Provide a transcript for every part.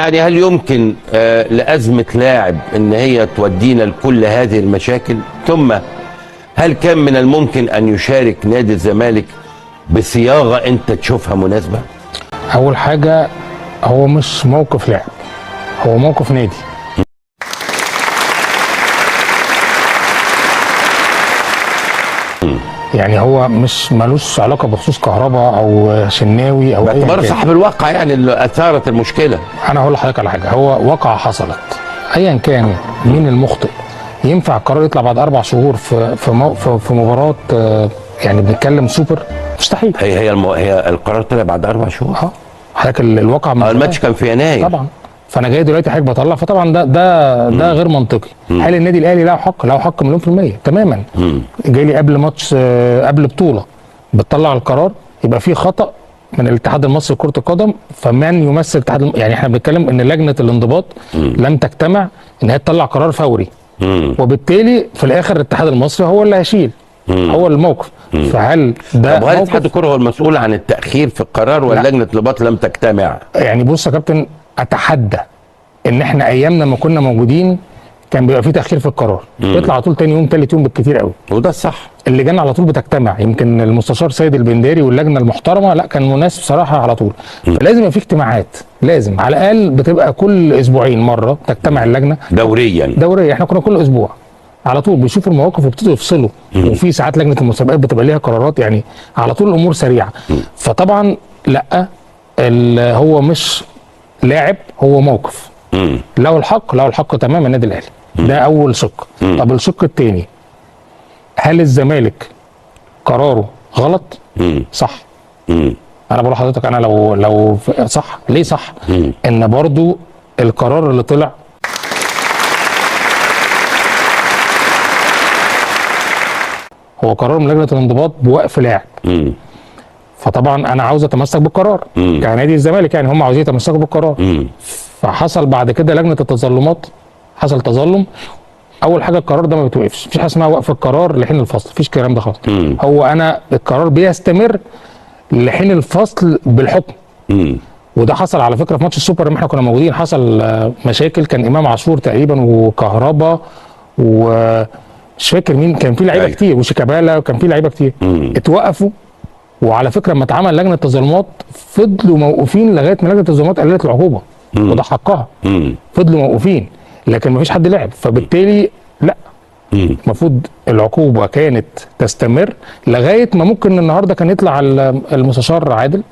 يعني هل يمكن لأزمة لاعب ان هي تودينا لكل هذه المشاكل؟ ثم هل كان من الممكن ان يشارك نادي الزمالك بصياغة انت تشوفها مناسبة؟ اول حاجة هو مش موقف لاعب، هو موقف نادي. يعني هو مش ملوش علاقه بخصوص كهرباء او شناوي او اي باعتبار صاحب الواقع يعني اللي اثارت المشكله. انا هقول لحضرتك على حاجه، هو واقعه حصلت ايا كان مين المخطئ. ينفع القرار يطلع بعد 4 شهور في مباراه يعني بنتكلم سوبر؟ مستحيل. هي القرار طلع بعد 4 شهور. حضرتك الواقع الماتش كان في يناير طبعا. فانا جاي دلوقتي حضرتك بطلع، فطبعا ده غير منطقي. هل النادي الاهلي له حق؟ له حق مليون في المية تماما. جاي لي قبل ماتش قبل بطوله بتطلع القرار، يبقى في خطأ من الاتحاد المصري لكرة القدم. فمن يمثل الاتحاد يعني احنا بنتكلم ان لجنه الانضباط لم تجتمع ان هي تطلع قرار فوري، وبالتالي في الاخر الاتحاد المصري هو اللي هيشيل هو الموقف. فهل ده طب هل اتحاد الكره هو المسؤول عن التاخير في القرار ولا لجنه الانضباط لم تجتمع؟ يعني بص يا كابتن، اتحدى ان احنا ايامنا ما كنا موجودين كان بيبقى في تاخير في القرار، بيطلع على طول تاني يوم ثالث يوم بالكتير قوي، وده الصح. اللجان على طول بتجتمع. يمكن المستشار سيد البنداري واللجنه المحترمه لا كان مناسب صراحه على طول. فلازم يبقى في اجتماعات، لازم على الاقل بتبقى كل اسبوعين مره تجتمع اللجنه دوريا. احنا كنا كل اسبوع على طول بيشوفوا المواقف وبيبتدوا يفصلوا. وفي ساعات لجنه المسابقات بتبقى ليها قرارات، يعني على طول الامور سريعه. فطبعا لا، هو مش لاعب، هو موقف. له الحق تماما النادي الاهلي. ده اول شق. طب الشق الثاني، هل الزمالك قراره غلط؟ صح. انا بقول لحضرتك، انا لو صح، ليه صح؟ ان برضو القرار اللي طلع هو قرار من لجنه الانضباط بوقف لاعب. فطبعا انا عاوز اتمسك بالقرار كنادي الزمالك، يعني هم عاوزين يتمسكوا بالقرار. فحصل بعد كده لجنه التظلمات، حصل تظلم. اول حاجه القرار ده ما بيتوقفش، مفيش حاجه اسمها وقف القرار لحين الفصل، مفيش الكلام ده خالص. هو انا القرار بيستمر لحين الفصل بالحكم. وده حصل على فكره في ماتش السوبر لما احنا كنا موجودين، حصل مشاكل. كان امام عاشور تقريبا وكهربا ومش فاكر مين، كان في لعيبه كتير وشيكابالا، وكان في لعيبه كتير اتوقفوا. وعلى فكره لما اتعمل لجنه تظلمات فضلوا موقوفين لغايه ما لجنه التظلمات قللت العقوبه، وده حقها. فضلوا موقوفين لكن مفيش حد لعب. فبالتالي لا، المفروض العقوبه كانت تستمر لغايه ما ممكن النهارده كان يطلع المستشار عادل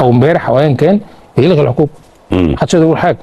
او امبارح او ايا كان يلغي العقوبه. محدش يقدر يقول حاجه.